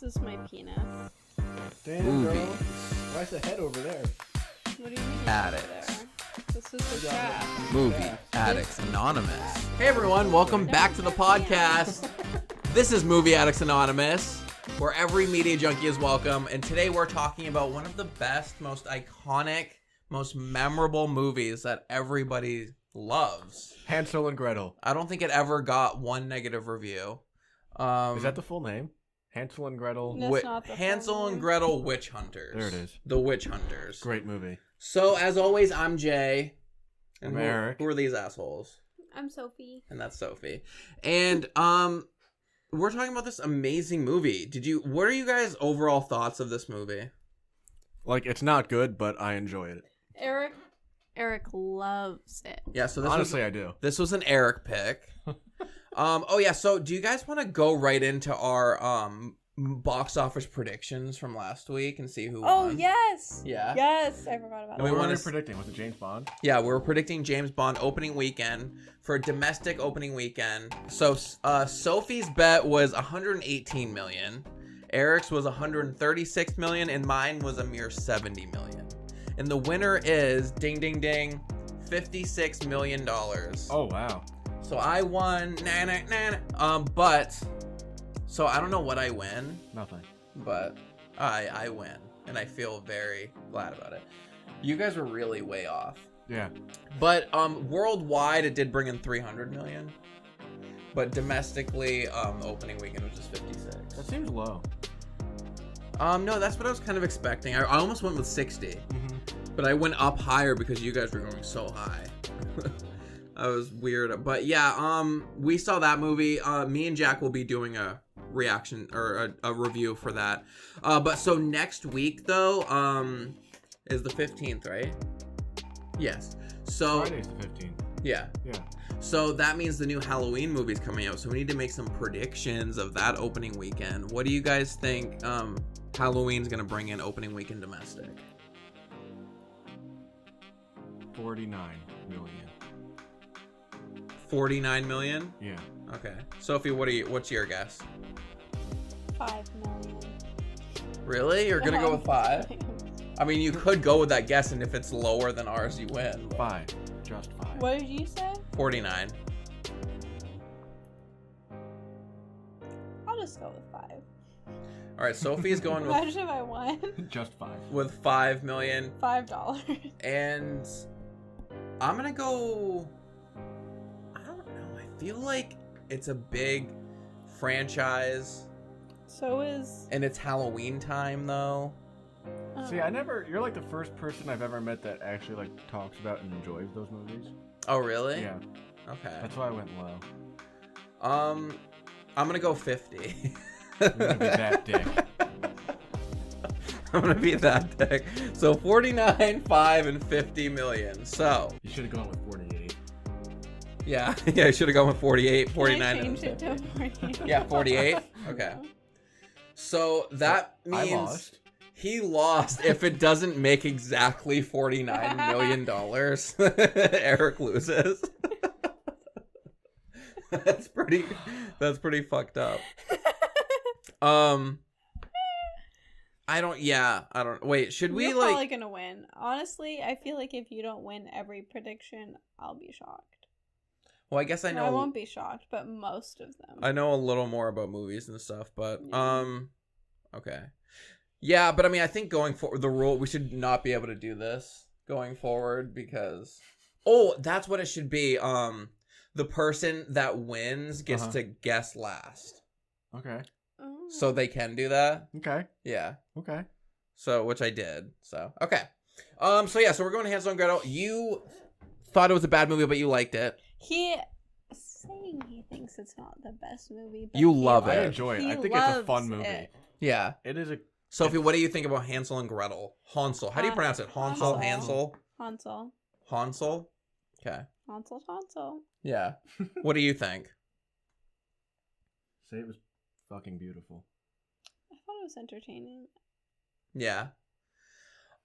is my penis. Damn, Movies. girl. Why is the head over there? What do you mean? Addict. over there? This is the trap. Movie Addicts Anonymous. Hey everyone, welcome back to the podcast. This is Movie Addicts Anonymous, where every media junkie is welcome. And today we're talking about one of the best, most iconic, most memorable movies that everybody loves. Hansel and Gretel. I don't think it ever got one negative review. Is that the full name? Hansel and Gretel? No. That's not the full Hansel and name. Gretel Witch Hunters. There it is. The Witch Hunters. Great movie. So, as always, I'm Jay. And I'm Erik. Who are these assholes? I'm Sophie. And that's Sophie. And we're talking about this amazing movie. What are you guys' overall thoughts of this movie? Like, it's not good, but I enjoy it. Erik loves it. Yeah, so Honestly, I do. This was an Erik pick. Oh yeah, so do you guys want to go right into our box office predictions from last week and see who won? Oh, yes. Yeah. Yes, I forgot about And we What that. were wanna we predicting? Was it James Bond? Yeah, we were predicting James Bond opening weekend for a domestic opening weekend. So Sophie's bet was 118 million. Eric's was 136 million, and mine was a mere 70 million. And the winner is, ding ding ding, $56 million. Oh, wow. So I won, so I don't know what I win, Nothing. but I win, and I feel very glad about it. You guys were really way off. Yeah. But worldwide, it did bring in 300 million. But domestically, opening weekend was just 56. That seems low. No, that's what I was kind of expecting. I almost went with 60, Mm-hmm. but I went up higher because you guys were going so high. That was weird. But yeah, we saw that movie. Me and Jack will be doing a reaction or a review for that. But so next week though, is the 15th, right? Yes. So Friday's the 15th. yeah. Yeah. So that means the new Halloween movie's coming out. So we need to make some predictions of that opening weekend. What do you guys think Halloween's going to bring in opening weekend domestic? 49 million. 49 million? Yeah. Okay. Sophie, what's your guess? 5 million. Really? You're going to go with 5? I mean, you could go with that guess, and if it's lower than ours, you win. 5. Just 5. What did you say? 49. I'll just go with 5. All right, Sophie's going with Imagine if I won. Just 5. 5 million. $5. And I'm going to go, I don't know. I feel like it's a big franchise, So is... and it's Halloween time, though. See, you're like the first person I've ever met that actually like talks about and enjoys those movies. Oh, really? Yeah. Okay. That's why I went low. I'm going to go 50. You're gonna be that dick. I'm gonna be that dick. So 49, 5, and 50 million. So You should have gone with 48. yeah, I should have gone with 48, Can 49. I and change it to 48? Yeah, 48. Okay. So that I means lost. he lost if it doesn't make exactly $49 million. Erik loses. That's pretty fucked up. I don't wait, should we You're like probably gonna win. Honestly, I feel like if you don't win every prediction, I'll be shocked. well, I guess I know I won't be shocked, but most of them. I know a little more about movies and stuff, but Yeah. okay. Yeah, but I mean, I think going forward, the rule, we should not be able to do this going forward because that's what it should be. The person that wins gets to guess last. Okay. Oh. So they can do that? Okay. Yeah. Okay. So, which I did. So, okay. So yeah, so we're going to Hansel and Gretel. You thought it was a bad movie, but you liked it. He saying he thinks it's not the best movie. But You he love I it. enjoy it. He I think it's a fun loves movie. it. Yeah. It is a. Sophie, what do you think about Hansel and Gretel? Hansel. How do you pronounce it? Hansel? Hansel. Hansel? Hansel. Hansel? Okay. Hansel. Yeah. What do you think? Say it was fucking beautiful. I thought it was entertaining. Yeah.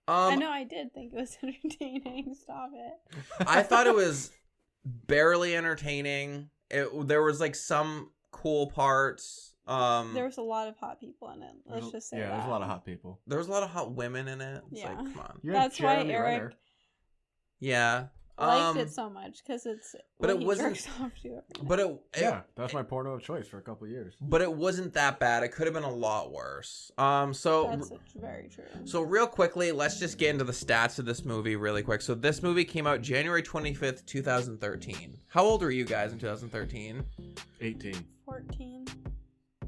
I know I did think it was entertaining. Stop it. I thought it was barely entertaining. There was like some cool parts. There was a lot of hot people in it. Let's just say that. Yeah, there's a lot of hot people. There was a lot of hot women in it. It's Yeah. like, come on. That's why Erik Yeah. liked it so much, because it's but what it wasn't. jerks off to every night. But Yeah, that's my porno of choice for a couple years. But it wasn't that bad. It could have been a lot worse. So That's very true. So real quickly, let's just get into the stats of this movie really quick. So this movie came out January 25th, 2013. How old were you guys in 2013? 18. 14.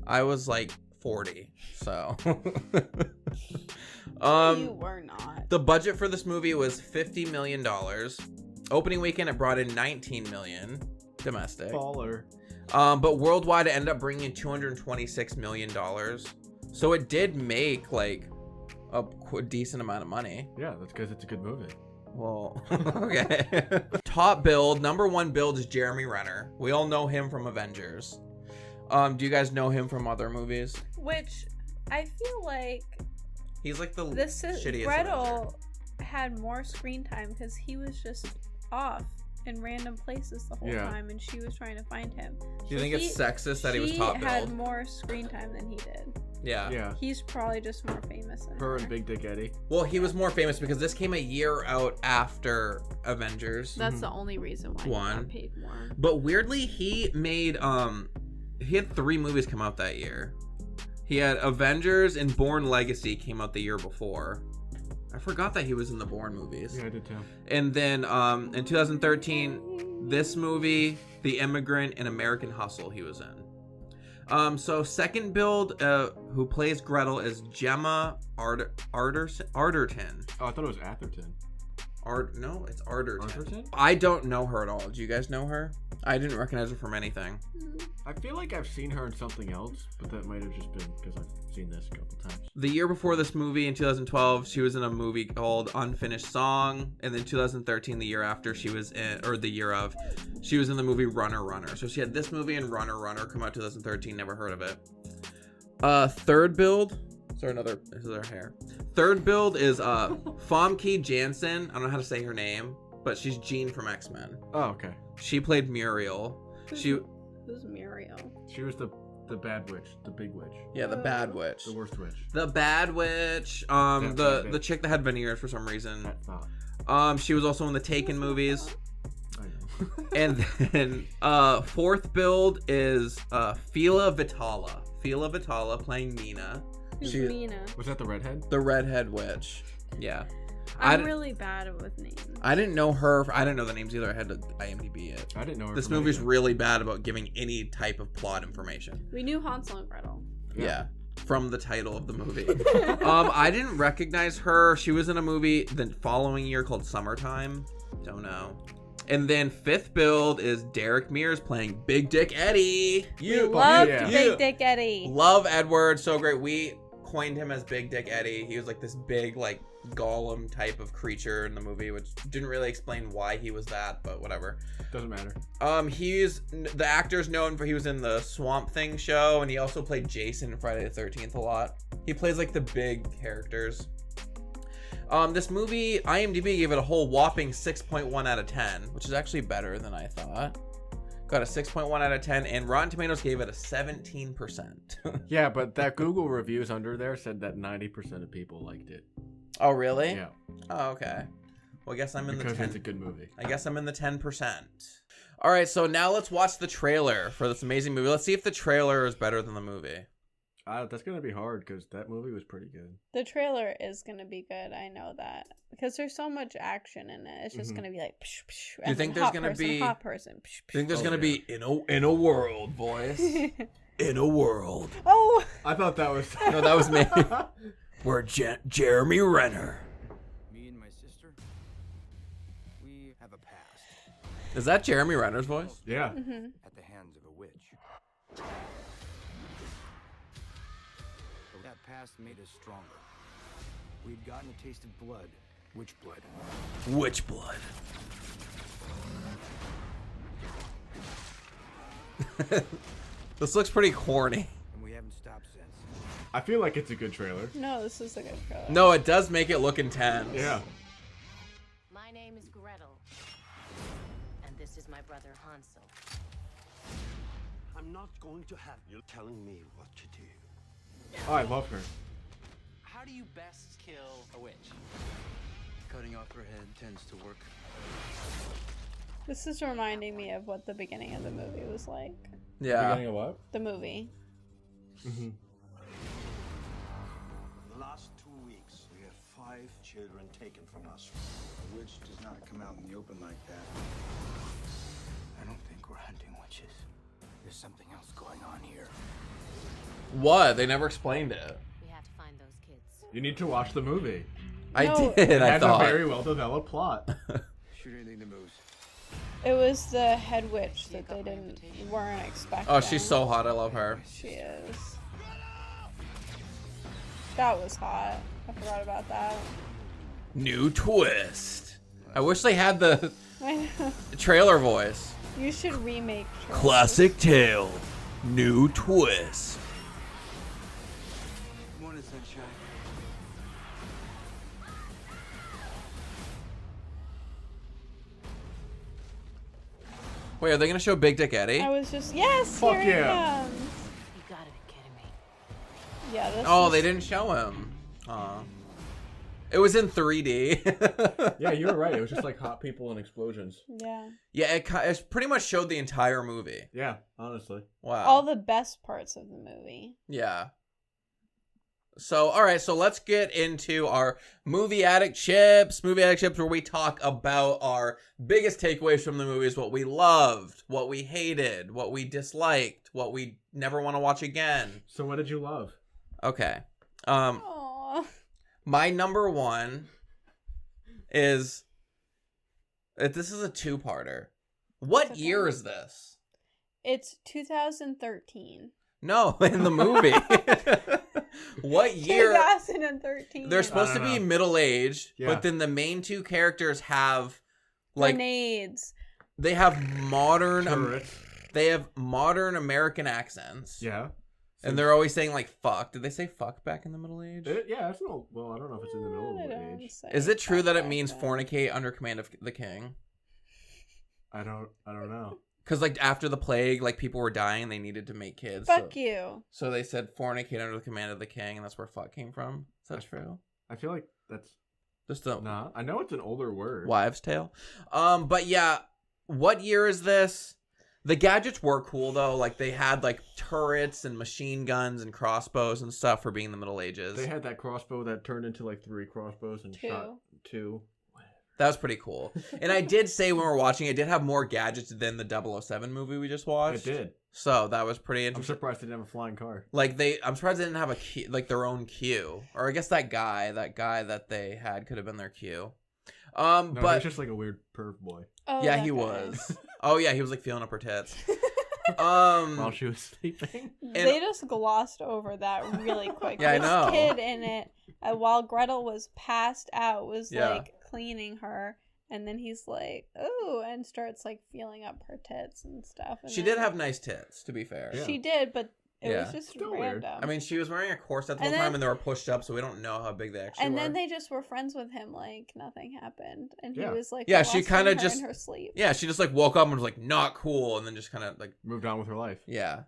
I was like 40. So You were not. the budget for this movie was $50 million. Opening weekend it brought in 19 million domestic. Baller. But worldwide it ended up bringing in $226 million. So it did make like a decent amount of money. Yeah, that's because it's a good movie. Well, okay. Top build, number one build is Jeremy Renner. We all know him from Avengers. Do you guys know him from other movies? Which I feel like He's like the this is shittiest Avenger. Gretel had more screen time because he was just off in random places the whole time, and she was trying to find him. Do you think it's sexist that he was top He build? had more screen time than he did. Yeah. Yeah. He's probably just more famous than Her and Big Dick Eddie. Well, he was more famous because this came a year out after Avengers. That's the only reason why he got paid more. But weirdly, he made he had 3 movies come out that year. He had Avengers and Bourne Legacy came out the year before. I forgot that he was in the Bourne movies. Yeah, I did too. And then in 2013, this movie, The Immigrant, and American Hustle he was in. So second build, who plays Gretel, is Gemma Arterton. Oh, I thought it was Atherton. No, it's Arterton. Arterton? I don't know her at all. Do you guys know her? I didn't recognize her from anything. I feel like I've seen her in something else, but that might have just been because I've seen this a couple times. The year before this movie, in 2012, she was in a movie called Unfinished Song. And then 2013, the year after, she was in, or the year of, she was in the movie Runner Runner. So she had this movie and Runner Runner come out 2013. Never heard of it. Third build. Sorry, this is her hair. Third build is Famke Janssen. I don't know how to say her name, but she's Jean from X-Men. Oh, okay. She played Muriel. Who's Muriel? She was the bad witch, the big witch. Yeah, the bad witch. The worst witch. The bad witch. The chick that had veneers for some reason. That thought. She was also in the Taken movies. I know. And then fourth build is Fila Vitala. Fila Vitala playing Mina. Who's Mina? Was that the redhead? The redhead witch. Yeah. I'm really bad with names. I didn't know her. I didn't know the names either. I had to IMDb it. I didn't know her. This movie's really bad about giving any type of plot information. We knew Hansel and Gretel. Yeah. From the title of the movie. I didn't recognize her. She was in a movie the following year called Summertime. Don't know. And then fifth build is Derek Mears playing Big Dick Eddie. You love Big Dick Eddie. Love Edward. So great. We coined him as Big Dick Eddie. He was like this big, like, golem type of creature in the movie, which didn't really explain why he was that, but whatever. Doesn't matter. The actor's known for, he was in the Swamp Thing show, and he also played Jason in Friday the 13th a lot. He plays like the big characters. This movie, IMDb gave it a whole whopping 6.1 out of 10, which is actually better than I thought. Got a 6.1 out of 10, and Rotten Tomatoes gave it a 17%. Yeah, but that Google reviews under there said that 90% of people liked it. Oh, really? Yeah. Oh, okay. Well, I guess I'm in the 10. Because it's a good movie. I guess I'm in the 10%. All right, so now let's watch the trailer for this amazing movie. Let's see if the trailer is better than the movie. That's going to be hard because that movie was pretty good. The trailer is going to be good. I know that. Because there's so much action in it. It's just going to be like... Psh, psh, Do you think there's going to be... hot person. Psh, psh. Do you think there's going to be in a world, boys? In a world. Oh! I thought that was... No, that was me. We're Jeremy Renner. Me and my sister, we have a past. Is that Jeremy Renner's voice? Yeah. Mm-hmm. At the hands of a witch. That past made us stronger. We'd gotten a taste of blood. Witch blood. Witch blood. This looks pretty corny. And we haven't stopped since. I feel like it's a good trailer. No, this is a good trailer. No, it does make it look intense. Yeah. My name is Gretel, and this is my brother Hansel. I'm not going to have you telling me what to do. Oh, I love her. How do you best kill a witch? Cutting off her head tends to work. This is reminding me of what the beginning of the movie was like. Yeah. Beginning of what? The movie. Mm-hmm. The last 2 weeks, we have 5 children taken from us. A witch does not come out in the open like that. I don't think we're hunting witches. There's something else going on here. What? They never explained it. We have to find those kids. You need to watch the movie. I No. did. It I has thought. a very well developed plot. Shoot anything that moves. It was the head witch that they weren't expecting. Oh, she's so hot. I love her. She is. That was hot. I forgot about that. New twist. I wish they had the I know. trailer voice. You should remake trailers. Classic tale. New twist. Morning, sunshine. Wait, are they gonna show Big Dick Eddie? I was just Fuck here he yeah. comes. You gotta be kidding me. Yeah, this Oh, is- they didn't show him. Aw. It was in 3D. Yeah, you were right. It was just like hot people and explosions. Yeah. Yeah, it pretty much showed the entire movie. Yeah, honestly. Wow. All the best parts of the movie. Yeah. So, all right, so let's get into our movie addict chips. Movie addict chips, where we talk about our biggest takeaways from the movies, what we loved, what we hated, what we disliked, what we never want to watch again. So what did you love? Okay. Aww. My number one is this is a two-parter. What Okay. year is this? It's 2013. No, in the movie. What year? 2013. They're supposed to I don't be know. middle-aged, Yeah. but then the main two characters have like Grenades. they have modern Turrets. they have modern American accents. Yeah. And they're always saying like fuck. Did they say fuck back in the middle age? Yeah, it's no. Well, I don't know if it's in the middle of They the don't age. say Is it true that it back means then. fornicate under command of the king? I don't know. Because like after the plague, like people were dying, they needed to make kids. Fuck so, you. So they said fornicate under the command of the king, and that's where fuck came from. Is that true? I feel like that's Just a nah. I know it's an older word. wives' tale. But yeah, what year is this? The gadgets were cool though. Like they had like turrets and machine guns and crossbows and stuff for being the Middle Ages. They had that crossbow that turned into like 3 crossbows and shot 2. That was pretty cool. And I did say when we were watching, it did have more gadgets than the 007 movie we just watched. It did. So that was pretty I'm interesting. surprised they didn't have a flying car. Like I'm surprised they didn't have a queue, like their own queue, or I guess that guy that they had could have been their queue. No, But he's just like a weird perv boy. Oh, yeah, that he guy. was. Oh yeah, he was like feeling up her tits. While she was sleeping. They just glossed over that really quick. Yeah, I this know. kid in it, while Gretel was passed out, was Yeah. like cleaning her, and then he's like, "Oh," and starts like feeling up her tits and stuff. And She then- did have nice tits, to be fair. Yeah. She did, but it Yeah. was just Still weird. random. I mean, she was wearing a corset the And whole time, then- and they were pushed up, so we don't know how big they actually and were. then they just were friends with him, like nothing happened, and he Yeah. was like, Yeah, she molesting kinda her just- in her sleep. Yeah, she just like woke up and was like, not cool, and then just kind of like, Moved on with her life. yeah.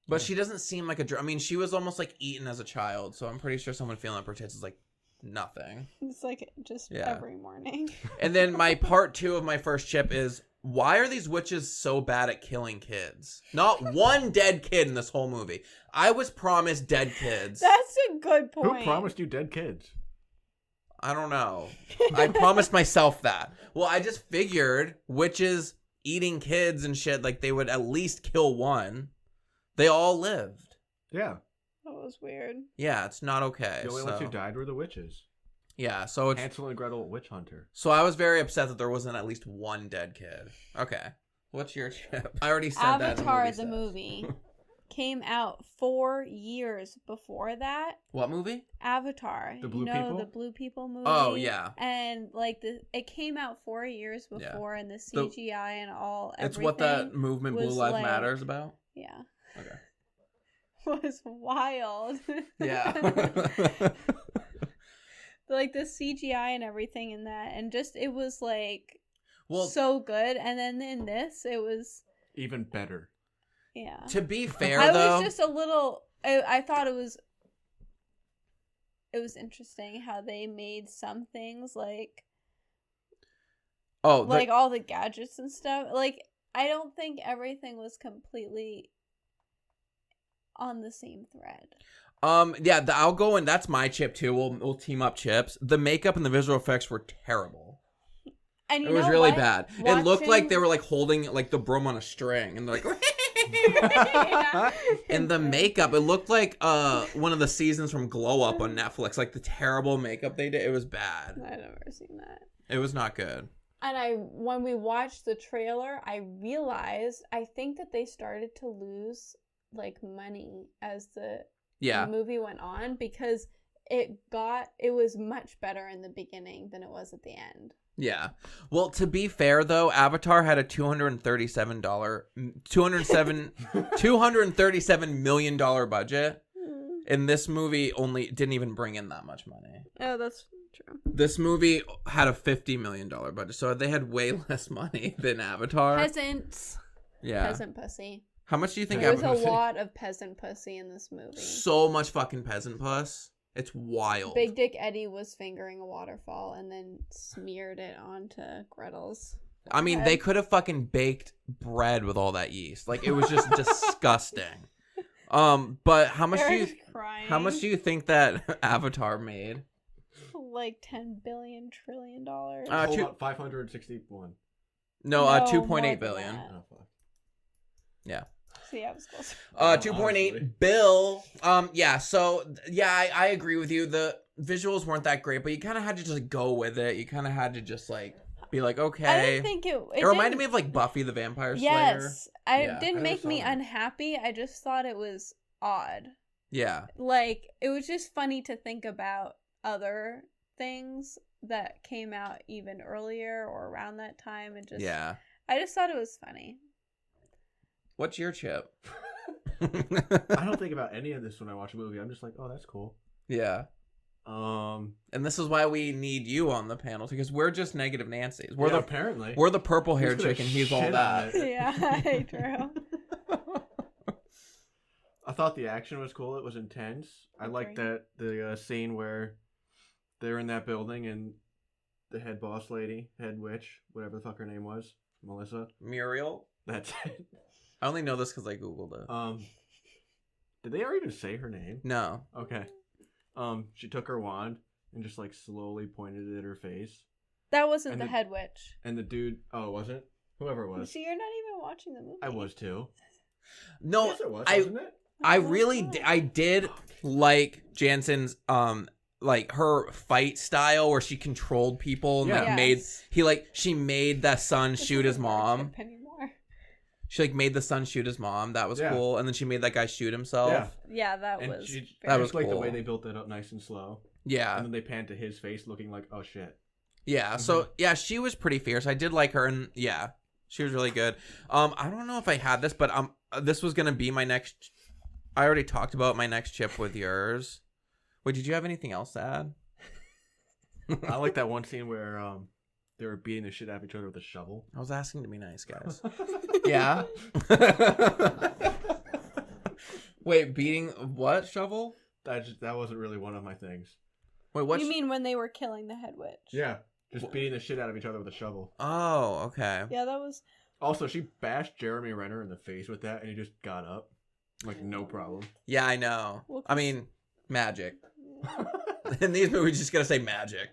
But Yeah. she doesn't seem like I mean, she was almost like eaten as a child, so I'm pretty sure someone feeling up her tits is like nothing. It's like just Yeah. every morning. And then my part 2 of my first chip is, why are these witches so bad at killing kids? Not one dead kid in this whole movie. I was promised dead kids. That's a good point. Who promised you dead kids? I don't know. I promised myself that. Well, I just figured witches eating kids and shit, like they would at least kill one. They all lived. Yeah. That was weird. Yeah, it's not okay. The only so, ones who died were the witches. yeah, so it's Hansel and Gretel, witch hunter. so I was very upset that there wasn't at least one dead kid. Okay. What's your chip? I already said that. Avatar, in the movie, came out 4 years before that. What movie? Avatar. The Blue you know, People? the Blue People movie. Oh, yeah. And like it came out 4 years Yeah. before, and the CGI and all. It's what that everything movement Blue was Lives like- Matters about. Yeah. Okay. Was wild. Yeah. Like the CGI and everything in that, and just it was like Well, so good. And then in this, it was Even better. Yeah. To be fair, I though, was just a little. I thought it was interesting how they made some things like all the gadgets and stuff. Like, I don't think everything was completely on the same thread. Yeah, I'll go in. That's my chip too. We'll team up chips. The makeup and the visual effects were terrible. And it was really bad. It looked like they were like holding like the broom on a string, and they're like. Yeah. And the makeup, it looked like one of the seasons from Glow Up on Netflix. Like the terrible makeup they did, it was bad. I've never seen that. It was not good. And when we watched the trailer, I realized I think that they started to lose like money as the movie went on, because it was much better in the beginning than it was at the end. Yeah. Well, to be fair though, Avatar had a $237 million budget. And this movie only didn't even bring in that much money. Oh, that's true. This movie had a $50 million budget, so they had way less money than Avatar. Peasants. Yeah. Peasant pussy. How much do you think There was Avatar? a lot of peasant pussy in this movie. So much fucking peasant puss. It's wild. Big Dick Eddie was fingering a waterfall and then smeared it onto Gretel's I mean, head. they could have fucking baked bread with all that yeast. Like, it was just disgusting. But how much do you think that Avatar made? Like $10 billion trillion. Hold on, 561. No, No, 2.8 billion. that. Oh, fuck. Yeah. See, I was close. 2.8 bill. Yeah. So yeah, I agree with you. The visuals weren't that great, but you kind of had to just go with it. You kind of had to just like be like, okay. I didn't think it reminded me of like Buffy the Vampire Slayer. Yes, Yeah. it didn't make me that. unhappy. I just thought it was odd. Yeah. Like, it was just funny to think about other things that came out even earlier or around that time, and just I just thought it was funny. What's your chip? I don't think about any of this when I watch a movie. I'm just like, oh, that's cool. Yeah. And this is why we need you on the panel, because we're just negative Nancy's. Apparently we're the purple hair chick, and he's all that. Yeah, true. I thought the action was cool. It was intense. I liked that the scene where they're in that building and the head boss lady, head witch, whatever the fuck her name was, Melissa. Muriel. That's it. I only know this because I googled it. Did they ever even say her name? No. Okay. She took her wand and just like slowly pointed it at her face. That wasn't the head witch. And the dude, oh, was it? Whoever it was. See, you're not even watching the movie. I was too. No, yes, it was, wasn't it? I really I did like Jansen's like her fight style where she controlled people and she made that son shoot his mom. She like made the son shoot his mom. That was cool. And then she made that guy shoot himself. Yeah, that was like the way they built that up nice and slow. Yeah. And then they panned to his face looking like, oh shit. Yeah. So yeah, she was pretty fierce. I did like her, and yeah, she was really good. I don't know if I had this, but this was gonna be my next. I already talked about my next chip with yours. Wait, did you have anything else to add? I like that one scene where they were beating the shit out of each other with a shovel. I was asking to be nice, guys. Yeah. Wait, beating what shovel? That wasn't really one of my things. Wait, what? You mean when they were killing the head witch? Yeah, just beating the shit out of each other with a shovel. Oh, okay. Yeah, that was. Also, she bashed Jeremy Renner in the face with that, and he just got up. Like, no problem. Yeah, I know. Well, I mean, magic. In these movies, just gotta say magic.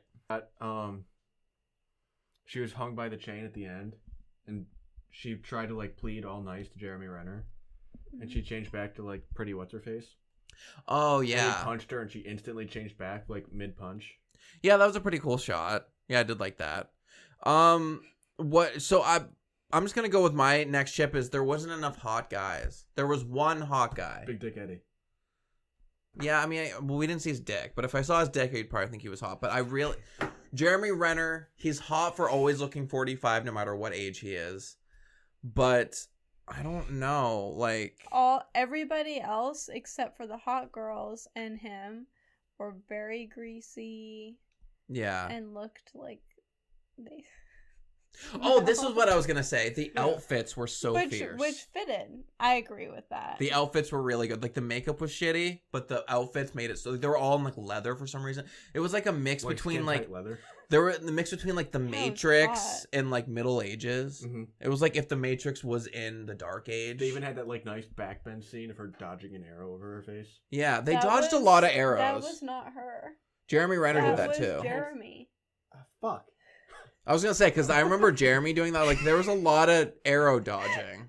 She was hung by the chain at the end, and she tried to, like, plead all nice to Jeremy Renner. And she changed back to, like, Pretty What's-Her-Face. Oh, yeah. And he punched her, and she instantly changed back, like, mid-punch. Yeah, that was a pretty cool shot. Yeah, I did like that. So I'm just gonna go with my next chip is there wasn't enough hot guys. There was one hot guy. Big Dick Eddie. Yeah, I mean, we didn't see his dick, but if I saw his dick, I'd probably think he was hot. But Jeremy Renner, he's hot for always looking 45, no matter what age he is. But I don't know, like everybody else except for the hot girls and him were very greasy. Yeah. And looked like they Oh, this is what I was gonna say. The outfits were so fierce. Which fitted. I agree with that. The outfits were really good. Like the makeup was shitty, but the outfits made it so they were all in like leather for some reason. It was like a mix between like leather. There were the mix between like the Matrix and like Middle Ages. Mm-hmm. It was like if the Matrix was in the Dark Age. They even had that like nice backbend scene of her dodging an arrow over her face. Yeah, they dodged a lot of arrows. That was not her. Jeremy Renner did that too. Jeremy. Fuck. I was gonna say because I remember Jeremy doing that. Like there was a lot of arrow dodging.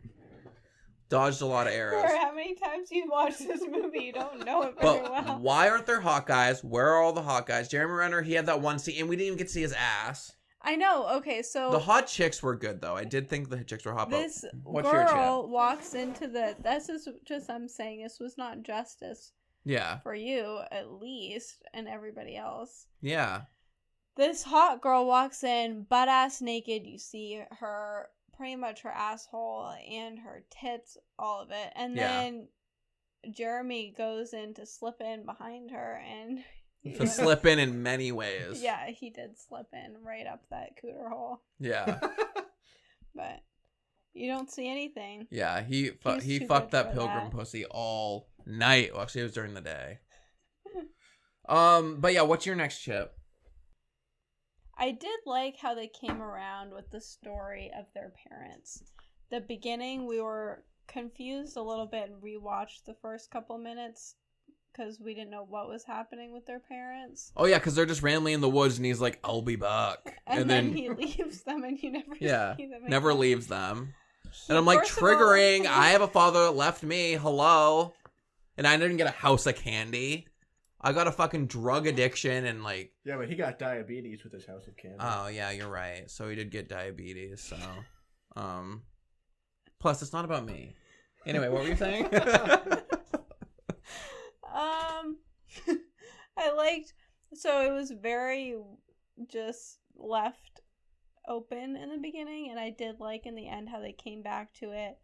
Dodged a lot of arrows. For how many times you've watched this movie, you don't know it very well. Why aren't there hot guys? Where are all the hot guys? Jeremy Renner, he had that one scene, and we didn't even get to see his ass. I know. Okay, so the hot chicks were good though. I did think the chicks were hot. This what's girl walks into the. This is just I'm saying this was not justice. Yeah. For you, at least, and everybody else. Yeah. This hot girl walks in, butt ass naked. You see her, pretty much her asshole and her tits, all of it. And then Jeremy goes in to slip in behind her and... To slip in many ways. Yeah, he did slip in right up that cooter hole. Yeah. But you don't see anything. Yeah, he fucked that pilgrim pussy all night. Well, actually, it was during the day. But yeah, what's your next chip? I did like how they came around with the story of their parents. The beginning, we were confused a little bit and rewatched the first couple minutes because we didn't know what was happening with their parents. Oh yeah, because they're just randomly in the woods and he's like, "I'll be back," and then he leaves them and you never see them again. Never leaves them. And I'm like, triggering. I have a father that left me. Hello, and I didn't get a house of candy. I got a fucking drug addiction and like... Yeah, but he got diabetes with his house of candy. Oh, yeah, you're right. So he did get diabetes, so... Plus, it's not about me. Anyway, what were you saying? I liked... So it was very just left open in the beginning, and I did like in the end how they came back to it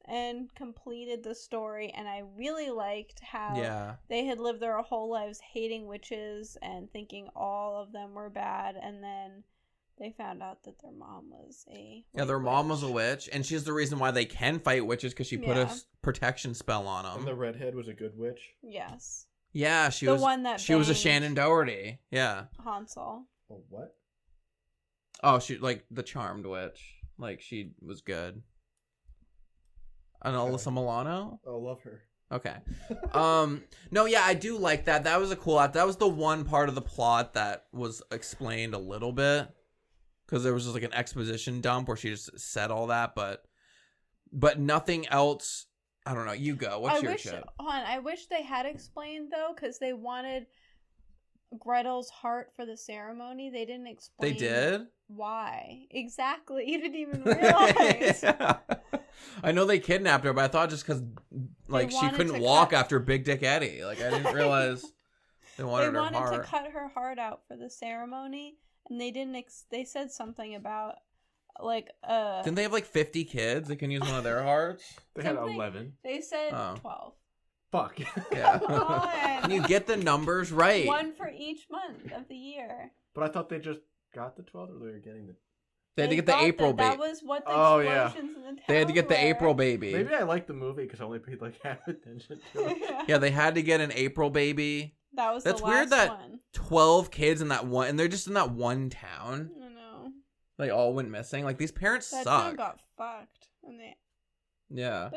and completed the story, and I really liked how they had lived their whole lives hating witches and thinking all of them were bad, and then they found out that their mom was a mom was a witch, and she's the reason why they can fight witches because she put a protection spell on them. And the redhead was a good witch. Yes. Yeah, she was a Shannon Doherty. Yeah. Hansel. Oh, what? Oh, she like the charmed witch. Like she was good. And Alyssa Milano? Oh, love her. Okay. No, yeah, I do like that. That was a cool act. That was the one part of the plot that was explained a little bit. Because there was just like an exposition dump where she just said all that, but nothing else. I don't know. You go. What's your chip? I wish they had explained, though, because they wanted Gretel's heart for the ceremony. They didn't explain. They did? Why? Exactly. You didn't even realize. Yeah. I know they kidnapped her, but I thought just because like she couldn't walk after Big Dick Eddie. Like I didn't realize they wanted her heart. They wanted to cut her heart out for the ceremony, and they didn't. They said something about like Didn't they have like 50 kids? They can use one of their hearts. They had 11. They said 12. Fuck. Yeah. Come on. Can you get the numbers right? One for each month of the year. But I thought they just got the 12, or they were getting the... They had to get the April baby. That was what the explosions in the town They had to get the April baby. Maybe I liked the movie because I only paid like half attention to it. Yeah, they had to get an April baby. That's the last weird that one. 12 kids in that one, and they're just in that one town. I know. They all went missing. Like these parents that suck. Town got fucked. And yeah.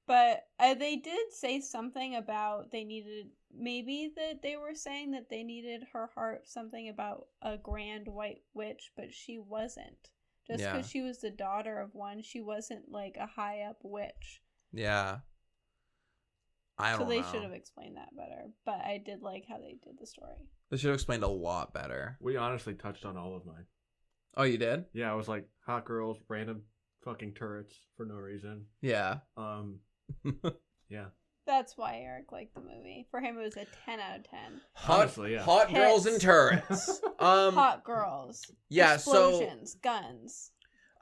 But they did say something about they needed, maybe that they were saying that they needed her heart, something about a grand white witch, but she wasn't. Just because she was the daughter of one, she wasn't like a high up witch. Yeah. I don't know. So they should have explained that better. But I did like how they did the story. They should have explained a lot better. We honestly touched on all of mine. Oh, you did? Yeah, I was like, hot girls, random fucking turrets for no reason. Yeah. Yeah. That's why Erik liked the movie. For him, it was a 10 out of 10. Honestly, yeah. Hot girls and turrets. Hot girls. Yeah, explosions, guns.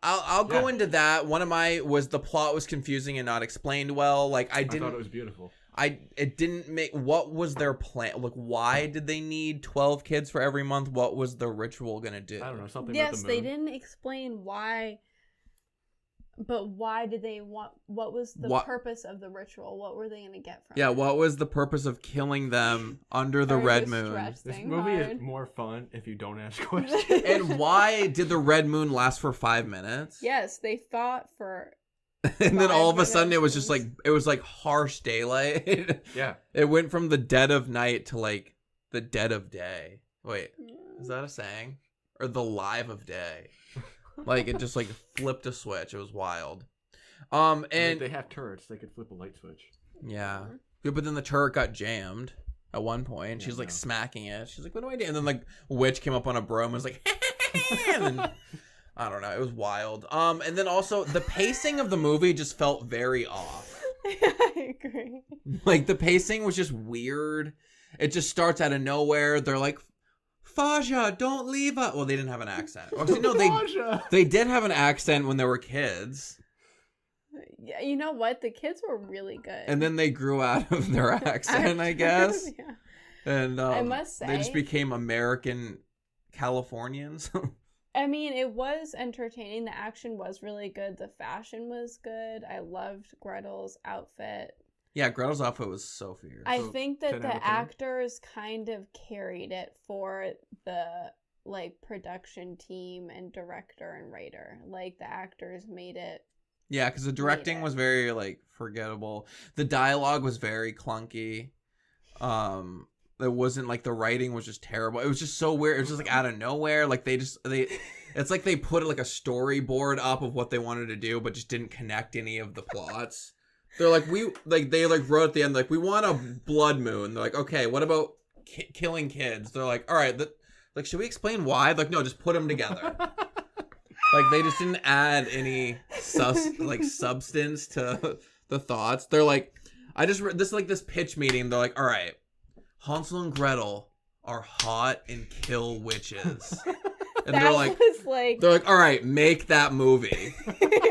I'll go into that. One of my was the plot was confusing and not explained well. Like I thought it was beautiful. it didn't make, what was their plan? Like, why did they need 12 kids for every month? What was the ritual gonna do? I don't know, something yes, about the moon. they didn't explain why, but why did they want, what was the purpose of the ritual? What were they gonna get from it? What was the purpose of killing them under the red moon? This movie is more fun if you don't ask questions. And why did the red moon last for 5 minutes? Yes, they fought for and then all of a sudden it was just like, it was like harsh daylight. Yeah. It went from the dead of night to like the dead of day. Wait, is that a saying? Or the live of day? Like it just like flipped a switch. It was wild. And they have turrets. They could flip a light switch. Yeah. But then the turret got jammed at one point. And she's like smacking it. She's like, what do I do? And then like witch came up on a broom and was like, and then, I don't know. It was wild. And then also the pacing of the movie just felt very off. I agree. Like the pacing was just weird. It just starts out of nowhere. They're like, Faja, don't leave us. Well, they didn't have an accent. Actually, no, they did have an accent when they were kids. Yeah, you know what? The kids were really good. And then they grew out of their accent, I guess. Yeah. And I must say, they just became American Californians. I mean, it was entertaining. The action was really good. The fashion was good. I loved Gretel's outfit. Yeah, Gretel's outfit was so fierce. I think that the actors kind of carried it for the like production team and director and writer. Like the actors made it. Yeah, because the directing was very like forgettable. The dialogue was very clunky. It wasn't like the writing was just terrible. It was just so weird. It was just like out of nowhere. Like it's like they put like a storyboard up of what they wanted to do, but just didn't connect any of the plots. They're like, they wrote at the end, like, we want a blood moon. They're like, okay, what about killing kids? They're like, all right, like, should we explain why? Like, no, just put them together. Like, they just didn't add any substance to the thoughts. They're like, this is like this pitch meeting. They're like, all right, Hansel and Gretel are hot and kill witches. And they're like, all right, make that movie.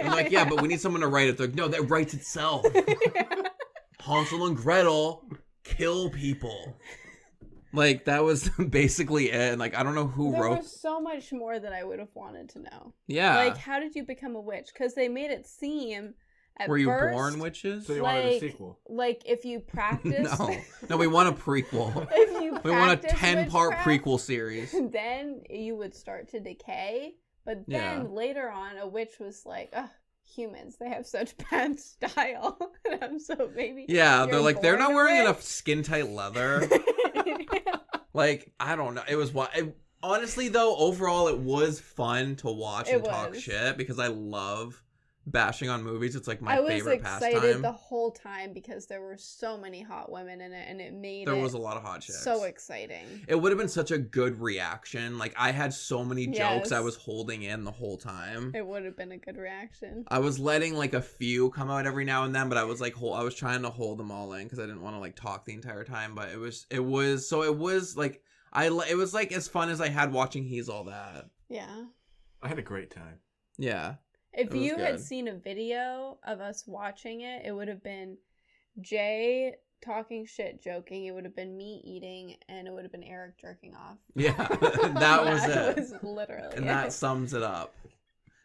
I'm like, yeah, but we need someone to write it. They're like, no, that writes itself. Hansel and Gretel kill people. Like, that was basically it. And like, I don't know who wrote. There was so much more that I would have wanted to know. Yeah. Like, how did you become a witch? Because they made it seem at Were you first, born witches? So you wanted a sequel. Like, if you practice. No, we want a prequel. We want a 10-part prequel series. Then you would start to decay. But then later on, a witch was like, oh, humans, they have such bad style. And I'm so maybe. Yeah, they're like, they're not wearing enough skin-tight leather. Like, I don't know. It was honestly, though, overall, it was fun to watch and talk shit because I love bashing on movies. It's like my favorite pastime. I was excited the whole time because there were so many hot women in it, and it made there was a lot of hot chicks. So exciting. It would have been such a good reaction. Like, I had so many jokes I was holding in the whole time. It would have been a good reaction. I was letting like a few come out every now and then, but I was like I was trying to hold them all in because I didn't want to like talk the entire time. But it was like it was like as fun as I had watching He's All That. Yeah. I had a great time. Yeah. If you had seen a video of us watching it, it would have been Jay talking shit, joking. It would have been me eating, and it would have been Erik jerking off. Yeah, that was it. That was literally and that sums it up.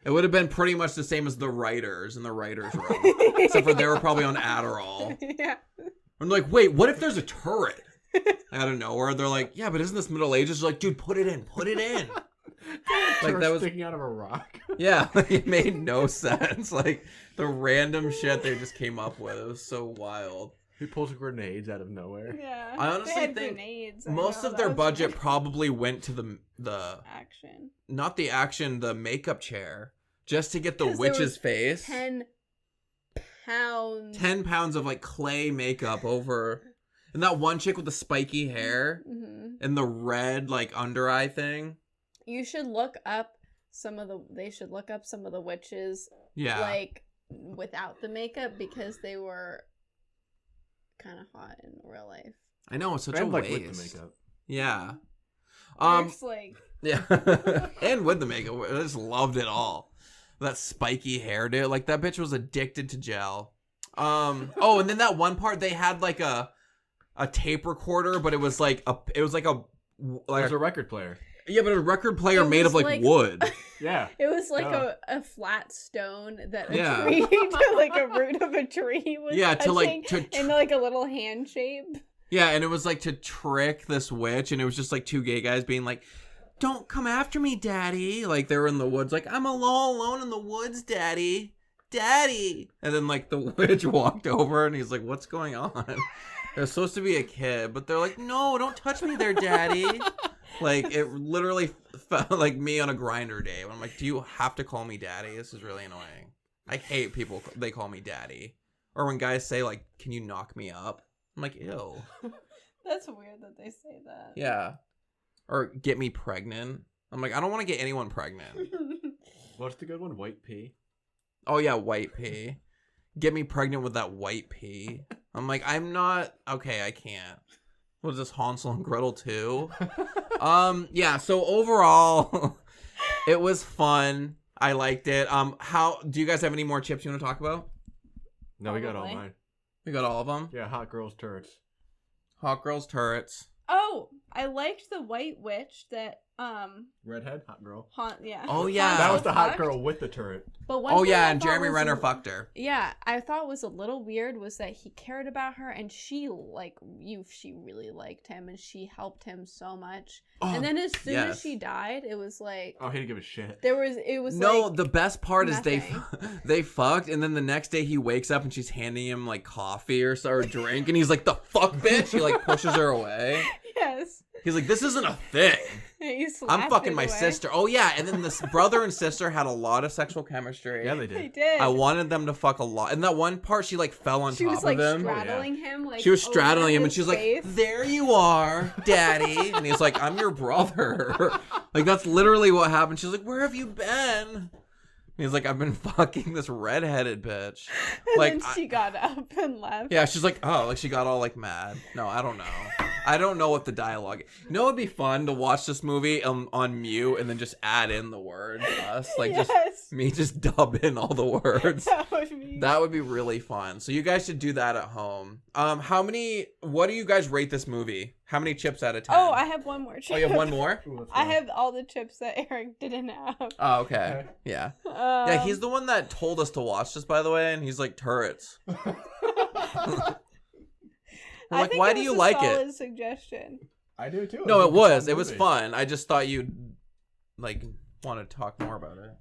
It would have been pretty much the same as the writers in the writers' room. Except for they were probably on Adderall. Yeah. I'm like, wait, what if there's a turret? Out of nowhere, they're like, yeah, but isn't this Middle Ages? They're like, dude, put it in. Like that was sticking out of a rock. Yeah, it made no sense. Like the random shit they just came up with. It was so wild. He pulls grenades out of nowhere. Yeah, I honestly think most of their budget probably went to the action. Not the action, the makeup chair, just to get the witch's face. 10 pounds. 10 pounds of like clay makeup over, and that one chick with the spiky hair and the red like under eye thing. You should look up they should look up some of the witches, like, without the makeup, because they were kind of hot in real life. I know, it's such a waste. With the makeup. Yeah. Yeah. And with the makeup. I just loved it all. That spiky hair, dude. Like, that bitch was addicted to gel. Oh, and then that one part they had like a tape recorder, but it was like a record player. Yeah, but a record player made of like wood. Yeah. It was like a flat stone that a tree, like a root of a tree was in like a little hand shape. Yeah, and it was like to trick this witch, and it was just like two gay guys being like, "Don't come after me, Daddy." Like they were in the woods, like, "I'm alone in the woods, Daddy. Daddy." And then like the witch walked over, and he's like, "What's going on?" They're supposed to be a kid, but they're like, "No, don't touch me there, Daddy." Like, it literally felt like me on a grinder day. I'm like, do you have to call me Daddy? This is really annoying. I hate people, they call me Daddy. Or when guys say, like, can you knock me up? I'm like, ew. That's weird that they say that. Yeah. Or get me pregnant. I'm like, I don't want to get anyone pregnant. What's the good one? White pea? Oh, yeah, white pea. Get me pregnant with that white pea. I'm like, I'm not... Okay, I can't. What is this, Hansel and Gretel 2? Yeah, so overall, it was fun. I liked it. How do you guys have any more chips you want to talk about? No, we got all mine. We got all of them? Yeah, Hot Girls Turrets. Hot Girls Turrets. Oh, I liked the white witch that Redhead? Hot girl. Yeah. Oh, yeah. That was the hot girl with the turret. But one and Jeremy Renner fucked her. Yeah, I thought was a little weird was that he cared about her and she really liked him and she helped him so much. Oh, and then as soon as she died, it was like, oh, he didn't give a shit. The best part nothing. Is they fucked, and then the next day he wakes up and she's handing him like coffee or a drink, and he's like, "The fuck, bitch!" He like pushes her away. Yes. He's like, "This isn't a thing. I'm fucking my sister." Oh yeah, and then this brother and sister had a lot of sexual chemistry. Yeah, they did. They did. I wanted them to fuck a lot. And that one part, she like fell on top of him. She was like straddling him. Like, she was straddling him, and she's face. like, "There you are, Daddy." And he's like, "I'm your brother." Like that's literally what happened. She's like, "Where have you been?" And he's like, "I've been fucking this redheaded bitch." And like, then she got up and left. Yeah, she's like, "Oh," like she got all like mad. No, I don't know. I don't know what the dialogue is. You know, it'd be fun to watch this movie on mute and then just add in the words. Like just dub in all the words. That would be really fun. So you guys should do that at home. What do you guys rate this movie? How many chips out of 10? Oh, I have one more chip. Oh, you have one more? Ooh, I have all the chips that Erik didn't have. Oh, okay. Yeah. Yeah, he's the one that told us to watch this, by the way, and he's like, turrets. We're like, why do you like it? Solid suggestion. I do too. No, it was. It was fun. I just thought you'd like want to talk more about it.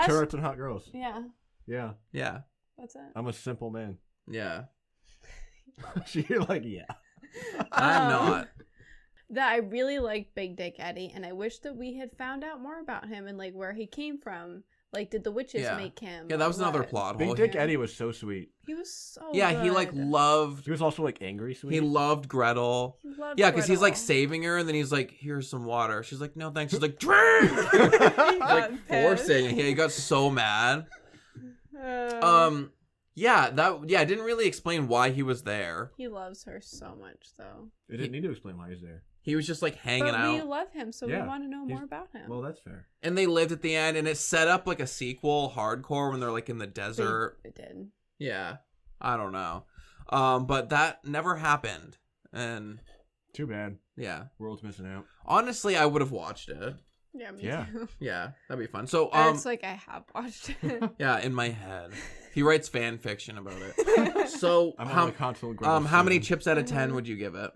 Turrets and hot girls. Yeah. Yeah. Yeah. That's it. I'm a simple man. Yeah. You're like, yeah. I'm not. That I really like Big Dick Eddie, and I wish that we had found out more about him and like where he came from. Like, did the witches make him? Yeah, that was another plot hole. Big Dick Eddie was so sweet. He was so good. He like loved... He was also like angry sweet. He loved Gretel. Because he's like saving her, and then he's like, "Here's some water." She's like, "No, thanks." She's like, "Drink!" He's like forcing. Yeah, he got so mad. Yeah, it didn't really explain why he was there. He loves her so much, though. It didn't need to explain why he was there. He was just like hanging out. We love him, so we want to know more about him. Well, that's fair. And they lived at the end, and it set up like a sequel, hardcore, when they're like in the desert. It did. Yeah, I don't know, but that never happened, and too bad. Yeah, world's missing out. Honestly, I would have watced it. Yeah, me too. Yeah, that'd be fun. So, it's like I have watched it. Yeah, in my head, he writes fan fiction about it. So, how many chips out of 10 would you give it?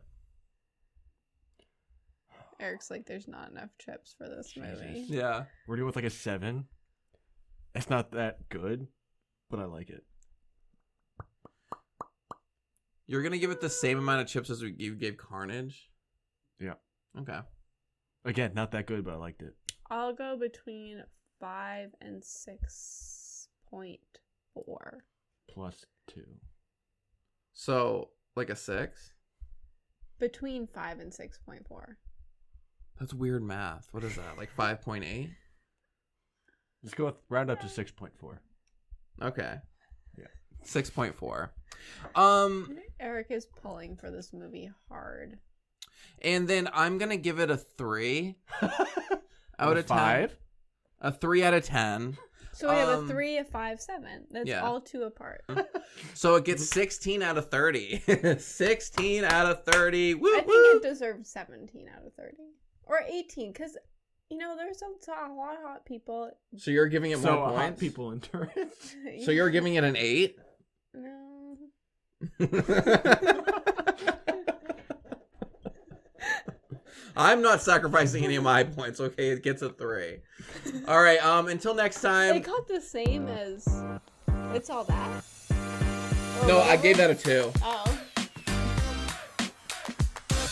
Erik's like, there's not enough chips for this movie. Yeah. We're doing with like a 7. It's not that good, but I like it. You're going to give it the same amount of chips as you gave Carnage? Yeah. Okay. Again, not that good, but I liked it. I'll go between 5 and 6.4. Plus 2. So, like a 6? Between 5 and 6.4. That's weird math. What is that? Like 5.8? Let's go round up to 6.4. Okay. Yeah. 6.4. Erik is pulling for this movie hard. And then I'm going to give it a 3 out of 10. 5? A 3 out of 10. So we have a 3, a 5, 7. That's all 2 apart. So it gets 16 out of 30. 16 out of 30. Woo, I think it deserves 17 out of 30. Or 18, because, there's a lot of hot people. So you're giving it more points? Hot people in turn. So you're giving it an 8? No. I'm not sacrificing any of my points, okay? It gets a 3. All right, until next time. They got the same as It's All That? No, I gave that a 2. Oh.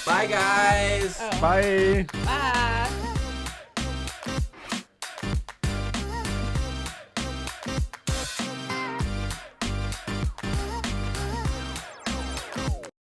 Bye, guys. Bye. Bye.